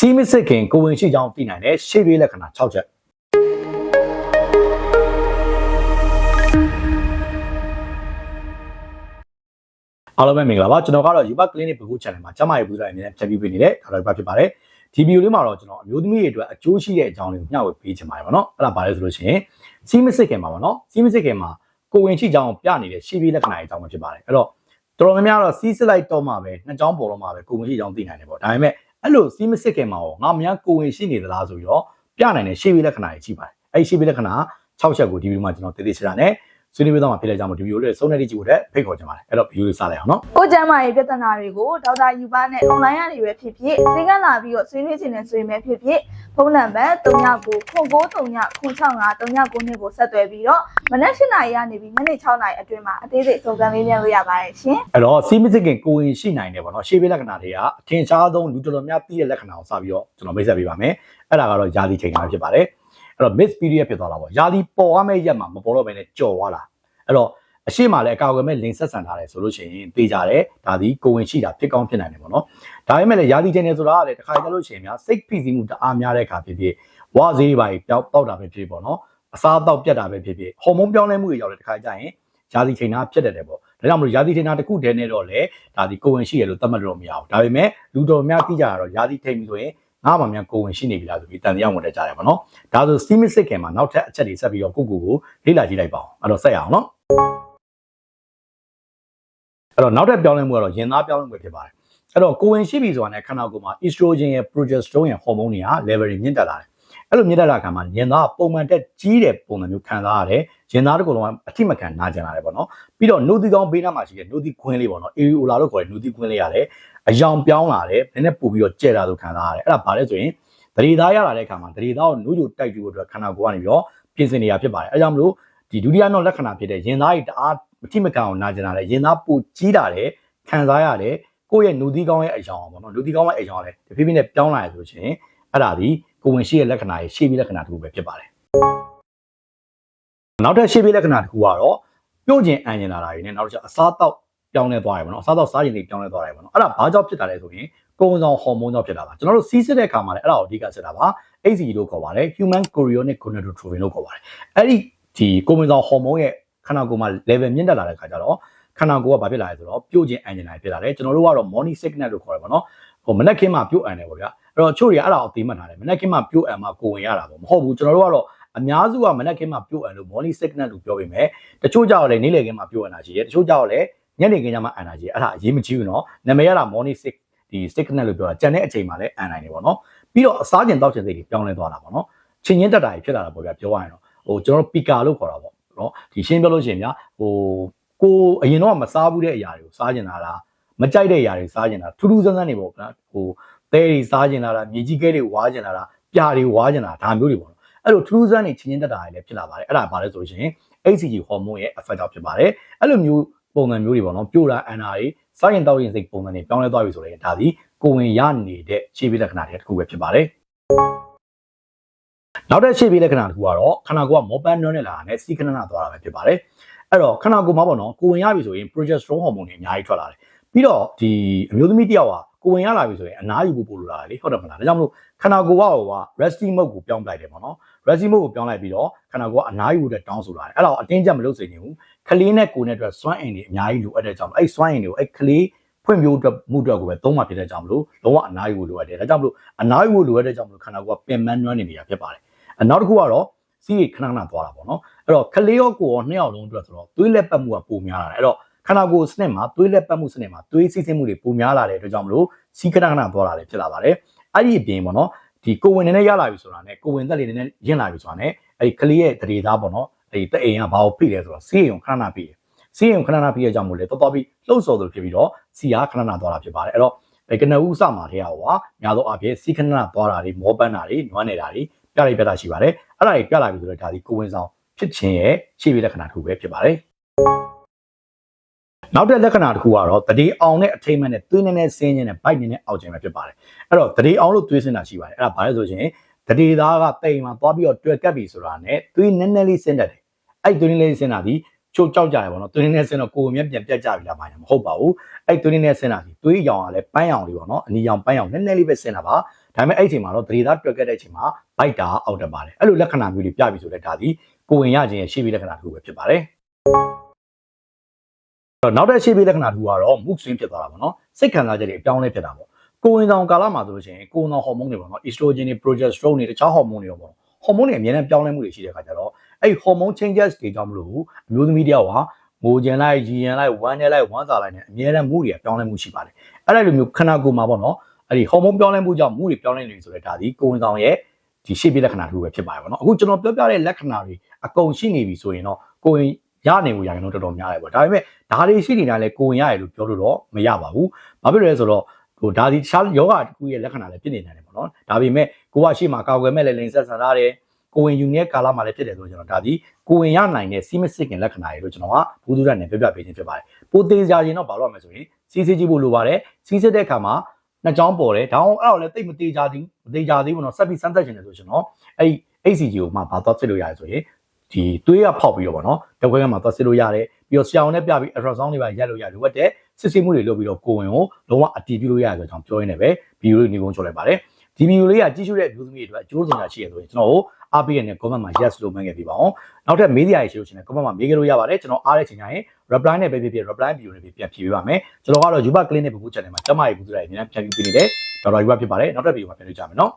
စီမစ်စစ်ခင်ကိုဝင်ရှိကြောင်းသိနိုင်တဲ့ရှေ့ပြေးလက္ခဏာ6ချက်အားလုံးပဲမင်္ဂလာပါကျွန်တော်ကတော့ Yuba Clinic ဘကူ channel မှာကျမရဲ့ပူဇာအမြဲတမ်းဖြတ်ပြီးပေးနေတဲ့ဒါတော့ဖြစ်ပါတယ်ဒီဗီဒီယိုလေးမှာတော့ကျွန်တော်အမျိုးသမီးတွေအတွက်အကျိုးရှိတဲ့အကြောင်းတွေကိုမျှဝေပေးချင်ပါတယ်ဗောနော်အဲ့ဒါဘာလဲဆိုလို့ရှိရင်စီမစ်စစ်ခင်မှာဗောနော်စီမစ်စစ်ခင်မှာကိုဝင်ရှိကြောင်းပြနေတဲ့ရှေ့ပြေးလက္ခဏာတွေအကြောင်းပဲဖြစ်ပါတယ်အဲ့တော့တော်တော်များများတော့စီးစစ်လိုက်တော့မှပဲနှစ်ကြောင်းပေါ်တော့မှပဲကိုဝင်ရှိကြောင်းသိနိုင်တယ်ဗောဒါပေမဲ့အဲ့လိုစီးမစစ်ခင်မှာငါများကိုဝင်ရှိနေသလားဆိုပြီးတော့ပြနိုင်တဲ့ရှေ့ပြေးလက္ခဏာတွေရှိပါတယ်အဲ့ဒီရှေ့ပြေးလက္ခဏာ6ချက်ကိုဒီဗီဒီယိုမှာကျွန်တော်တည်တည်ချာနဲ့ဆွေးနွေးပေးသွားမှာဖြစ်တဲ့ကြောင့်ဒီဗီဒီယိုလေးစုံနေကြည့်ဖို့ဖိတ်ခေါ်ချင်ပါတယ်အဲ့တော့ဗီဒီယိုလေးစလိုက်အောင်နော်ကိုကျမ်းမာရေးပြဿနာတွေကိုဒေါက်တာယူပါနဲ့ online ကနေပဲဖြစ်ဖြစ်စေကန်းလာပြီးတော့ဆွေးနွေးခြင်းနဲ့ဆွေးနွေးဖြစ်ဖြစ်ဖုန်းနံပါတ်3993935939ကိုဆက်သွယ်ပြီးတော့မနက်7:00နာရီကနေပြီးညနေ6:00နာရီအတွင်းမှာအသေးစိတ်စုံစမ်းမေးမြန်းလို့ရပါတယ်ရှင်အဲ့တော့စီမစ်စစ်ခင်ကိုဝင်ရှိနိုင်တယ်ပေါ့နော်ရှေ့ပြေးလက္ခဏာတွေကအထင်ရှားဆုံးလူတော်တော်များသိတဲ့လက္ခဏာကိုစပြီးတော့ကျွန်တော်မိတ်ဆက်ပေးပါမယ်အဲ့ဒါကတော့ယာဒီချိန်မှာဖြစ်ပါတယ်အဲ့တော့ miss period ဖြစ်သွားတာပေါ့ယာဒီပေါ်ရမယ့်ရက်မှာမပေါ်တော့ဘဲနဲ့ကြော်သွားတာအဲ့တော့အရှိမလည်းအကာအကွယ်မဲ့လင်ဆက်ဆန်ထားတယ်ဆိုလို့ရှိရင်သိကြတယ်ဒါဒီကိုဝင်ရှိတာဖြစ်ကောင်းဖြစ်နိုင်တယ်ပေါ့နော်ဒါပေမဲ့လည်းယာဒီချိန်နေဆိုတာကလည်းတစ်ခါကြလို့ရှိရင်များစိတ်ဖိစီးမှုတအားများတဲ့အခါဖြစ်ဖြစ်ဝါဈေးတွေပါတောက်တာပဲဖြစ်ပေါ့နော်အစားတောက်ပြတ်တာပဲဖြစ်ဖြစ်ဟော်မုန်းပြောင်းလဲမှုတွေရောက်တဲ့တစ်ခါကြရင်ယာဒီချိန်နာဖြစ်တတ်တယ်ပေါ့ဒါကြောင့်မလို့ယာဒီချိန်နာတစ်ခုတည်းနဲ့တော့လေဒါဒီကိုဝင်ရှိရလို့သတ်မှတ်လို့မရဘူးဒါပေမဲ့လူတော်များသိကြတာတော့ယာဒီချိန်ပြီဆိုရင်ငါးပါများကိုဝင်ရှိနေပြီလားဆိုပြီးတန်တရားဝင်တက်ကြတယ်ပေါ့နော်ဒါဆိုစီမစ်စစ်ခင်မှာနောက်ထပ်အချက်တွေဆက်ပြီးတော့ကိုလေ့လာကြည့်လိုက်ပါအောင်အဲ့တော့ဆက်ရအောင်နော်အဲ့တော့နောက်ထပ်ပြောင်းလဲမှုကတော့ရင်သားပြောင်းလဲမှုဖြစ်ပါတယ်အဲ့တော့ကိုဝင်ရှိပြီဆိုတာနဲ့ခန္ဓာကိုယ်မှာ estrogen ရဲ့ progesterone ရဲ့ဟော်မုန်းတွေက level တွေမြင့်တက်လာတယ်အဲ့လိုမြင့်တက်လာခါမှာရင်သားပုံမှန်တက်ကြီးတဲ့ပုံစံမျိုးခံစားရတယ်ရင်သားတစ်ခုလုံးကအထိမခံနာကျင်လာတယ်ပေါ့နော်ပြီးတော့နှုတ်သီးကောင်းဘေးနားမှာရှိတဲ့နှုတ်သီးခွင်းလေးပေါ့နော် areola လို့ခေါ်တဲ့နှုတ်သီးခွင်းလေးရတယ်အယောင်ပြောင်းလာတယ်နည်းနည်းပို့ပြီးတော့ကျဲတာလို့ခံစားရတယ်အဲ့ဒါဘာလဲဆိုရင်သတိသားရလာတဲ့အခါမှာသတိသားကိုနှုတ်ကြိုတိုက်ကြည့်ဖို့အတွက်ခန္ဓာကိုယ်ကနေပြီးတော့ပြင်ဆင်နေရဖြစ်ပါတယ်အဲကြောင့်မလို့ဒီဒုတိယနောက်လက္ခဏာဖြစ်တဲ့ရင်သားကြီးတအားအထိမခံအောင်နာကျင်လာတယ်ရင်သားပိုကြီးလာတယ်ခံစားရတယ်ကိုယ့်ရဲ့နှုတ်သီးကောင်းရဲ့အယောင်ပေါ့နော်နှုတ်သီးကောင်းရဲ့အယောင်လည်းတဖြည်းဖြည်းနဲ့ပြောင်းလာရဆိုရှင်အဲ့ဒါဒီကိုဝင်ရှိရဲ့လက္ခဏာရဲ့ရှေ့ပြေးလက္ခဏာတစ်ခုပဲဖြစ်ပါတယ်နောက်ထပ်ရှေ့ပြေးလက္ခဏာတစ်ခုကတော့ပြုတ်ကျင်အန်ကျင်လာတာတွေနဲ့နောက်တစ်ချက်အစားတောက်ပြောင်းလဲသွားတယ်ပေါ့နော်အစားတောက်စားကျင်တွေပြောင်းလဲသွားတယ်ပေါ့နော်အဲ့ဒါဘာကြောင့်ဖြစ်တာလဲဆိုရင်ကိုယ်ဆောင်ဟော်မုန်းကြောင့်ဖြစ်တာပါကျွန်တော်တို့စီးစစ်တဲ့အခါမှာလည်းအဲ့ဒါကိုအဓိကစစ်တာပါ HCG လို့ခေါ်ပါတယ် Human Chorionic Gonadotropin လို့ခေါ်ပါတယ်အဲ့ဒီကိုယ်ဆောင်ဟော်မုန်းရဲ့ခန္ဓာကိုယ်မှာ level မြင့်တက်လာတဲ့အခါကျတော့ခန္ဓာကိုယ်ကဘာဖြစ်လာလဲဆိုတော့ပြုတ်ကျင်အန်ကျင်လာဖြစ်လာတယ်ကျွန်တော်တို့ကတော့ morning sickness လို့ခေါ်တယ်ပေါ့နော်ဟိုမနက်ခင်းမှပြုတ်အန်တယ်ပေါ့ဗျာအဲ့တော့ချို့တွေကအဲ့ဒါကိုသိမှတ်ထားတယ်မနက်ခင်းမှပြုတ်အန်မှကိုဝင်ရတာပေါ့မဟုတ်ဘူးကျွန်တော်တို့ကတော့အများစုကမနက်ခင်းမှပြုတ်အန်လို့ morning sickness လို့ပြောပေမဲ့တချို့ကြောက်လည်းနေ့လည်ခင်းမှပြုတ်အန်တာရှိတယ်တချို့ကြောက်လည်းညနေခင်းကျမှအန်တာရှိတယ်အဲ့ဒါအရေးမကြီးဘူးနော်နာမည်ရတာ morning sick ဒီ sickness လို့ပြောတာကြံတဲ့အချိန်မှလည်းအန်နိုင်တယ်ပေါ့နော်ပြီးတော့အစားကျင်တောက်ကျင်စိတ်တွေပြောင်းလဲသွားတာပေါ့နော်ချင်းချင်းတက်တာဖြစ်လာတာပေါ့ဗျာပြောရရင်တော့ဟိုကျွန်တော်တို့ pika လို့ခေါ်တာပေါ့နော်ဒီရှင်းပြောလို့ရှိရင်ဗျာဟိုကိုအရင်တော့မစားဘူးတဲ့အရာတွေကိုစားကျင်လာတာမကြိုက်တဲ့အရာတွေစားကျင်လာထူးထူးဆန်းဆန်းတွေပေါ့ဗျာဟိုသဲတွေစားကျင်လာတာမြေကြီးကဲတွေဝါကျင်လာတာပြာတွေဝါကျင်လာဒါမျိုးတွေပေါ့နော်အဲ့လိုထူးထူးဆန်းနေချင်းချင်းတက်တာတွေလည်းဖြစ်လာပါတယ်အဲ့ဒါဘာလဲဆိုရင် HCG ဟော်မုန်းရဲ့ effect ကြောင့်ဖြစ်ပါတယ်အဲ့လိုမျိုးပုံစံမျိုးတွေပေါ့နော်ပြိုတာအန်တာတွေစားရင်တောက်ရင်စိတ်ပုံစံတွေပြောင်းလဲသွားပြီဆိုရင်ဒါဒီကိုဝင်ရနေတဲ့ရှေ့ပြေးလက္ခဏာတွေတစ်ခုပဲဖြစ်ပါတယ်နောက်တဲ့ရှေ့ပြေးလက္ခဏာတစ်ခုကတော့ခန္ဓာကိုယ်ကမောပန်းနွမ်းနေလာတာနဲ့စီးခဏနာသွားတာပဲဖြစ်ပါတယ်အဲ့တော့ခန္ဓာကိုယ်မှာပေါ့နော်ကိုဝင်ရပြီဆိုရင် progesterone ဟော်မုန်းတွေအများကြီးထွက်လာတယ်ပြီးတော့ဒီအမျိုးသမီးတယောက်ကကိုဝင်ရလာပြီဆိုရင်အနားယူဖို့ပို့လိုလာတယ်လေဟုတ်တယ်မလားဒါကြောင့်မလို့ခန္ဓာကိုယ်ကresting mode ကိုပြောင်းလိုက်တယ်ပေါ့နော် resting mode ကိုပြောင်းလိုက်ပြီးတော့ခန္ဓာကိုယ်ကအနားယူတဲ့တောင်းဆိုလာတယ်အဲ့တော့အတင်းကျပ်မလုပ်စေချင်ဘူးကလေးနဲ့ကိုယ်နဲ့အတွက်စွမ်းအင်တွေအများကြီးလိုအပ်တဲ့ကြောင့်အဲ့စွမ်းအင်တွေကိုအဲ့ကလေးဖွံ့ဖြိုးမှုအတွက်ကိုပဲသုံးမှဖြစ်တဲ့ကြောင့်မလို့လုံးဝအနားယူဖို့လိုအပ်တယ်ဒါကြောင့်မလို့အနားယူဖို့လိုအပ်တဲ့ကြောင့်မလို့ခန္ဓာကိုယ်ကပင်ပန်းနွမ်းနေနေတာဖြစ်ပါတယ်နောက်တစ်ခုကတော့စီးခဏခဏသွားတာပေါ့နော်အဲ့တော့ကလေးရောကိုယ်ရောနှစ်ယောက်လုံးအတွက်ဆိုတော့သွေးလက်ပတ်မှုကပိုများလာတယ်အဲ့တော့ခန္ဓာကိုယ်စနစ်မှာသွေးလက်ပတ်မှုစနစ်မှာသွေးစီးဆင်းမှုတွေပိုများလာတဲ့အတွက်ကြောင့်မလို့စီးခဏခဏသွားတာလည်းဖြစ်လာပါတယ်အဲ့ဒီအပြင်ပေါ့နော်ဒီကိုဝင်နေရလာပြီဆိုတာနဲ့ကိုဝင်သက်လေးနည်းနည်းရင့်လာပြီဆိုတာနဲ့အဲ့ဒီကလေးရဲ့တရေသားပေါ့နော်အဲ့ဒီတအိမ်ကဘာကိုဖိလဲဆိုတော့စီးရုံခဏခဏဖိတယ်စီးရုံခဏခဏဖိရကြောင့်မို့လေတော်ပြီးလှုပ်ဆော်သလိုဖြစ်ပြီးတော့စီးဟာခဏခဏသွားတာဖြစ်ပါတယ်အဲ့တော့ကနဦးစမှာတည်းဟောများသောအားဖြင့်စီးခဏခဏသွားတာတွေမောပန်းတာတွေနွမ်းနေတာတွေပြလိုက်ပြတာရှိပါတယ်အဲ့ဒါတွေပြလာပြီဆိုတော့ဒါဒီကိုဝင်ဆောင်ဖြစ်ခြင်းရဲ့ရှေ့ပြေးလက္ခဏာတစ်ခုပဲဖြစ်ပါတယ်နောက်တဲ့လက္ခဏာတစ်ခုကတော့တတိအောင်နဲ့အထိမ့်မဲ့နဲ့သွေးနေနဲ့ဆင်းခြင်းနဲ့ဗိုက်နေနဲ့အောက်ခြင်းပဲဖြစ်ပါတယ်အဲ့တော့တတိအောင်လို့သွေးဆင်းတာရှိပါတယ်အဲ့ဒါဘာလဲဆိုရင်တတိသားကတိမ်မှာသွားပြီးတော့တွေ့ကပ်ပြီဆိုတာနဲ့သွေးနည်းနည်းလေးဆင်းတတ်တယ်အဲ့သွေးနည်းလေးဆင်းတာဒီချို့ကြောက်ကြတယ်ပေါ့နော်သွေးနည်းနည်းဆင်းတော့ကိုယ်မြက်ပြန်ပြတ်ကြပြီလားမဟုတ်ပါဘူးအဲ့သွေးနည်းနည်းဆင်းတာဒီသွေးရောင်ကလည်းပန်းရောင်လေးပေါ့နော်အနီရောင်ပန်းရောင်နည်းနည်းလေးပဲဆင်းတာပါဒါ ဒါပေမဲ့အဲ့အချိန်မှာတော့သတိသားတွက်ခဲ့တဲ့အချိန်မှာဘိုက်တာအောက်တက်ပါတယ်အဲ့လိုလက္ခဏာမျိုးတွေပြပြီဆိုလဲဒါဒီကိုဝင်ရခြင်းရဲ့ရှေ့ပြေးလက္ခဏာတစ်ခုပဲဖြစ်ပါတယ်နောက်တဲ့ရှေ့ပြေးလက္ခဏာတစ်ခုကတော့ mood swing ဖြစ်သွားတာပေါ့နော်စိတ်ခံစားချက်တွေအပြောင်းလဲဖြစ်တာပေါ့ကိုဝင်ဆောင်ကာလမှာဆိုလို့ရှိရင်ကိုဝင်ဆောင်ဟော်မုန်းတွေပေါ့နော် estrogen တွေ progesterone တွေတခြားဟော်မုန်းတွေရောပေါ့ဟော်မုန်းတွေအများနဲ့ပြောင်းလဲမှုတွေရှိတဲ့အခါကျတော့အဲ့ hormone changes တွေကြောင့်မလို့အမျိုးသမီးတယောက်ဟာငိုကြင်လိုက်ရည်ရင်လိုက်ဝမ်းနေလိုက်ဝမ်းသာလိုက်နဲ့အများနဲ့မှုတွေပြောင်းလဲမှုရှိပါတယ်အဲ့ဒါလိုမျိုးခန္ဓာကိုယ်မှာပေါ့နော်အဲ့ဒီ hormone ပြောင်းလဲမှုကြောင့်မှုတွေပြောင်းလဲနေပြီဆိုတဲ့ဒါဒီကိုဝင်ဆောင်ရဲ့ဒီရှေ့ပြေးလက္ခဏာတစ်ခုပဲဖြစ်ပါတယ်ပေါ့နော်အခုကျွန်တော်ပြောပြတဲ့လက္ခဏာတွေအကုန်ရှိနေပြီဆိုရင်တော့ကိုဝင်ရနေမှုရရင်တော့တော်တော်များတယ်ပေါ့ဒါပေမဲ့ဒါတွေရှိနေတာလဲကိုဝင်ရတယ်လို့ပြောလို့တော့မရပါဘူးဘာဖြစ်လဲဆိုတော့ဟိုဒါဒီတခြားယောဂတစ်ခုရဲ့လက္ခဏာလည်းဖြစ်နေတယ်ပေါ့နော်ဒါပေမဲ့ကိုကရှေ့မှာကာကွယ်မဲ့လည်းလိန်ဆက်ဆန်ရတယ်ကိုဝင်ယူနေတဲ့ကာလမှာလည်းဖြစ်တယ်ဆိုတော့ကျွန်တော်ဒါဒီကိုဝင်ရနိုင်တဲ့စီမစစ်ကင်လက္ခဏာတွေလို့ကျွန်တော်ကဘူးသူရနဲ့ပြောပြပေးခြင်းဖြစ်ပါတယ်ပိုသေးစရာရင်တော့ဘာလို့ရမလဲဆိုရင်စီးစစ်ကြည့်ဖို့လိုပါတယ်စီးစစ်တဲ့အခါမှာနှစ်ချောင်းပေါ်တယ်ဒါအောင်အဲ့တော့လည်းတိတ်မသေးကြသေးဘူးနော်ဆက်ပြီးစမ်းသပ်ခြင်းတယ်ဆိုရှင်တော့အဲ့ HCG ကိုမှဘာသွားစစ်လို့ရတယ်ဆိုရင်ဒီသွေးကဖောက်ပြီးတော့ဗောနော်တခွဲကမှသွားစစ်လို့ရတယ်ပြီးတော့ဆရာဝန်နဲ့ပြပြီး ultrasound တွေပါရက်လို့ရလိုအပ်တဲ့စစ်ဆေးမှုတွေလုပ်ပြီးတော့ကိုဝင်ကိုလုံးဝအတည်ပြုလို့ရတယ်ဆိုတော့ကျွန်တော်ပြောရင်းနဲ့ပဲဗီဒီယိုလေးညီကုန်းချလိုက်ပါတယ်ဒီဗီဒီယိုလေးကကြည့်ရှုတဲ့အမျိုးသမီးတွေအတွက်အကျိုးဆောင်တာရှိရဆိုရင်ကျွန်တော်တို့အားပေးရတဲ့ comment မှာ yes လို့မှတ်ခဲ့ပြပါအောင်နောက်ထပ်မေးစရာရှိလို့ရှိရင် comment မှာမေးကြလို့ရပါတယ်ကျွန်တော်အားတဲ့ချိန်တိုင်း reply နဲ့ပဲဖြစ်ဖြစ် reply video တွေပြန်ဖြေပေးပါမယ်ကျွန်တော်ကတော့ Yuba Clinic ဘုကူ channel မှာကျမရဲ့ကူတူတာအများကြီးပြန်ဖြေပေးနေတယ်ဒေါက်တာ Yuba ဖြစ်ပါတယ်နောက်ထပ်ဗီဒီယိုမှာပြန်တွေ့ကြမယ်နော်